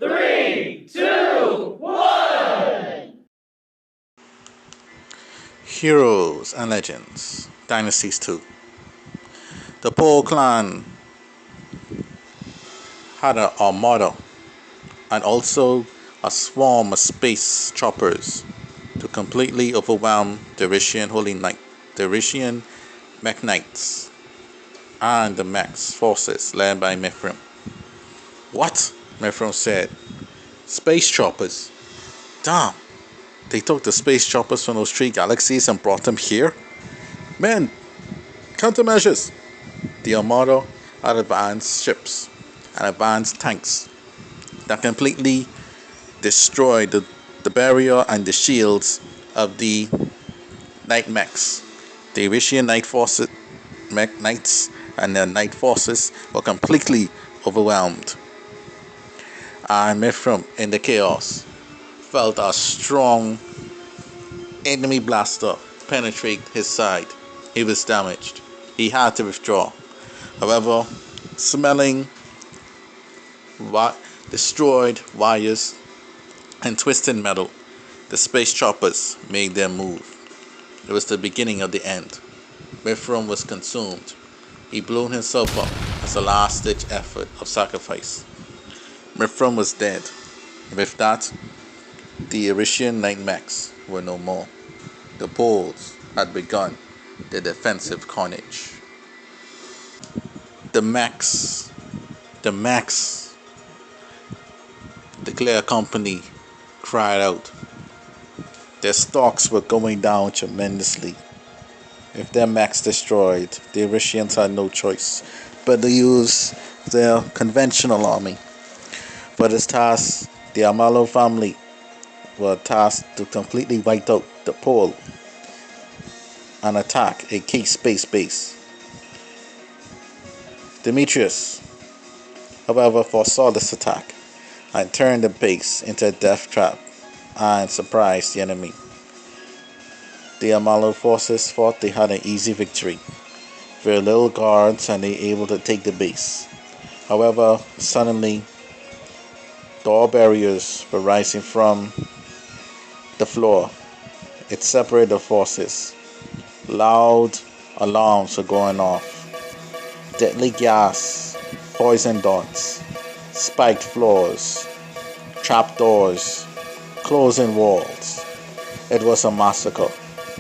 3, 2, 1. Heroes and Legends, Dynasties 2. The Pol clan had an armada and also a swarm of space choppers to completely overwhelm the Rishian Holy Knight, the Rishian Mech Knights, and the Mech's forces led by Mithrim. What? Mithrim said. Space choppers? Damn! They took the space choppers from those 3 galaxies and brought them here? Men! Countermeasures! The Armada had advanced ships and advanced tanks that completely destroyed the barrier and the shields of the Night Mechs. The Rishian Night Forces, Mech Knights and their Night Forces were completely overwhelmed. And Mithrim, in the chaos, felt a strong enemy blaster penetrate his side. He was damaged. He had to withdraw. However, smelling destroyed wires and twisted metal, the space choppers made their move. It was the beginning of the end. Mithrim was consumed. He blew himself up as a last-ditch effort of sacrifice. Mithrim was dead. With that, the Rishian Night Mechs were no more. The Pols had begun their defensive carnage. The Mechs, the Clear Company cried out. Their stocks were going down tremendously. If their Mechs destroyed, the Rishians had no choice but to use their conventional army. For this task, the Amalo family were tasked to completely wipe out the Pol and attack a key space base. Demetrius, however, foresaw this attack and turned the base into a death trap and surprised the enemy. The Amalo forces thought they had an easy victory. Very little guards and they were able to take the base. However, suddenly, door barriers were rising from the floor. It separated the forces. Loud alarms were going off. Deadly gas, poison darts, spiked floors, trapdoors, closing walls. It was a massacre.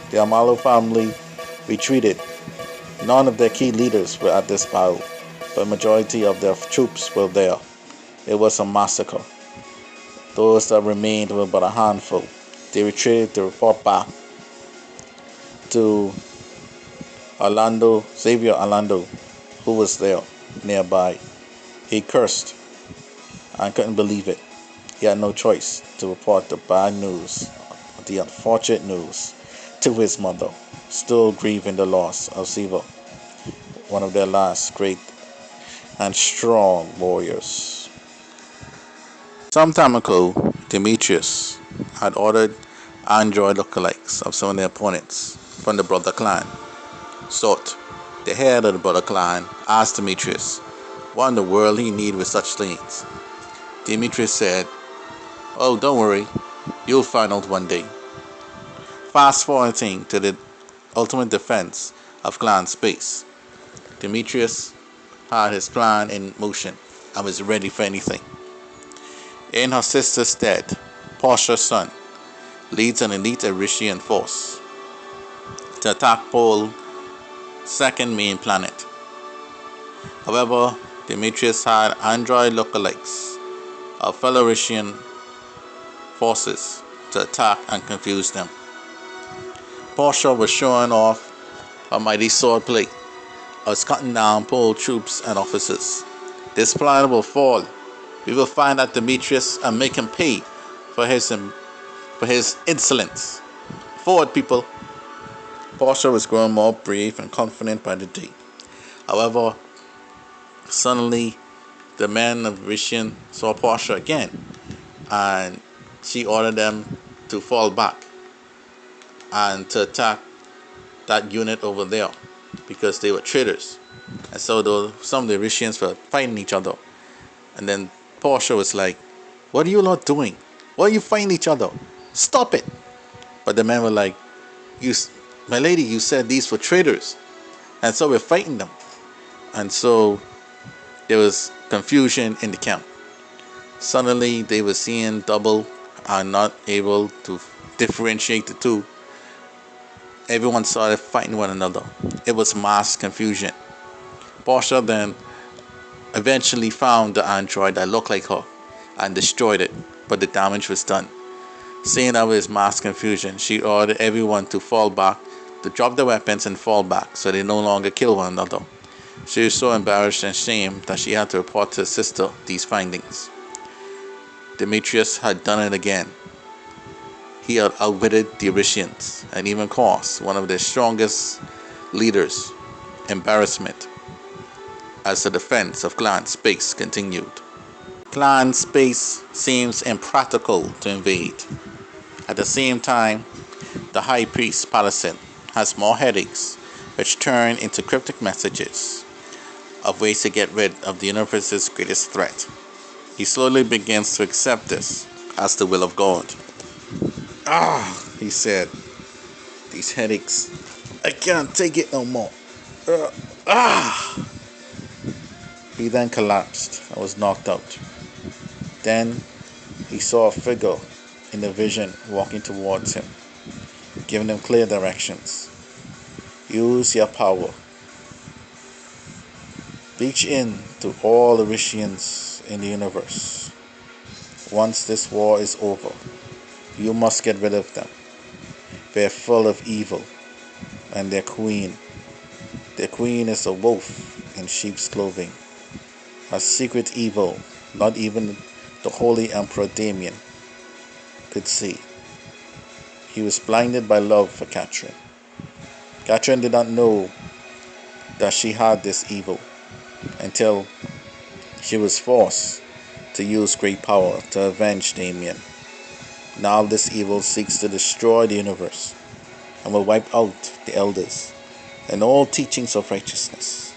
The Amalo family retreated. None of their key leaders were at this battle, but majority of their troops were there. It was a massacre. Those that remained were but a handful. They retreated to report back to Xavier Orlando, who was there nearby. He cursed and couldn't believe it. He had no choice to report the bad news, the unfortunate news, to his mother, still grieving the loss of Xavier, one of their last great and strong warriors. Some time ago, Demetrius had ordered android lookalikes of some of their opponents from the Brother Clan. Sort, the head of the Brother Clan, asked Demetrius what in the world he needed with such things. Demetrius said, "Oh, don't worry, you'll find out one day." Fast forwarding to the ultimate defense of clan space, Demetrius had his plan in motion and was ready for anything. In her sister's stead, Portia's son leads an elite Erishian force to attack Pol's second main planet. However, Demetrius had android lookalikes of fellow Erishian forces to attack and confuse them. Portia was showing off her mighty swordplay, was cutting down Pol troops and officers. This plan will fall. We will find out Demetrius and make him pay for his insolence. Forward, people. Portia was growing more brave and confident by the day. However, suddenly the men of Rishian saw Portia again, and she ordered them to fall back and to attack that unit over there because they were traitors. And so some of the Rishians were fighting each other. And then Portia was like, What are you lot doing? Why are you fighting each other? Stop it. But the men were like, my lady, you said these were traitors. And so we're fighting them. And so there was confusion in the camp. Suddenly they were seeing double and not able to differentiate the two. Everyone started fighting one another. It was mass confusion. Portia then eventually found the android that looked like her and destroyed it, but the damage was done. Seeing that was mass confusion, she ordered everyone to fall back, to drop their weapons and fall back so they no longer kill one another. She was so embarrassed and ashamed that she had to report to her sister these findings. Demetrius had done it again. He had outwitted the Erysians and even caused one of their strongest leaders embarrassment as the defense of clan space continued. Clan space seems impractical to invade. At the same time, the high priest Palacin has more headaches, which turn into cryptic messages of ways to get rid of the universe's greatest threat. He slowly begins to accept this as the will of God. He said, these headaches, I can't take it no more. He then collapsed and was knocked out. Then he saw a figure in the vision walking towards him, giving him clear directions. Use your power. Reach in to all the Erysians in the universe. Once this war is over, you must get rid of them. They're full of evil, and their queen is a wolf in sheep's clothing. A secret evil not even the holy Emperor Damien could see. He was blinded by love for Catherine. Catherine did not know that she had this evil until she was forced to use great power to avenge Damien. Now this evil seeks to destroy the universe and will wipe out the elders and all teachings of righteousness.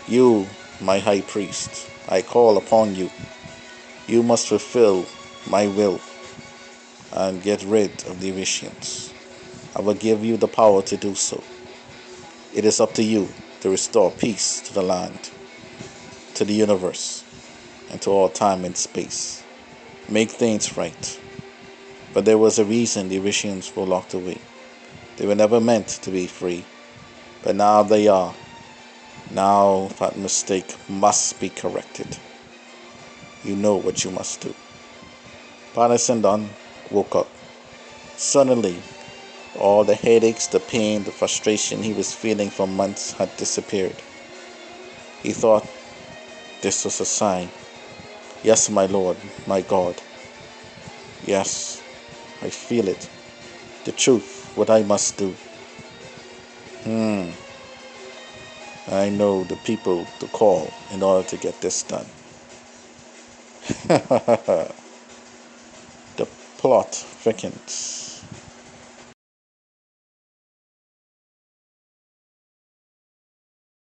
You, my high priest, I call upon you. You must fulfill my will and get rid of the Erysians. I will give you the power to do so. It is up to you to restore peace to the land, to the universe, and to all time and space. Make things right. But there was a reason the Erysians were locked away. They were never meant to be free, but now they are. Now that mistake must be corrected. You know what you must do. Palacin woke up. Suddenly, all the headaches, the pain, the frustration he was feeling for months had disappeared. He thought this was a sign. Yes, my Lord, my God. Yes, I feel it. The truth, what I must do. I know the people to call in order to get this done. The plot thickens.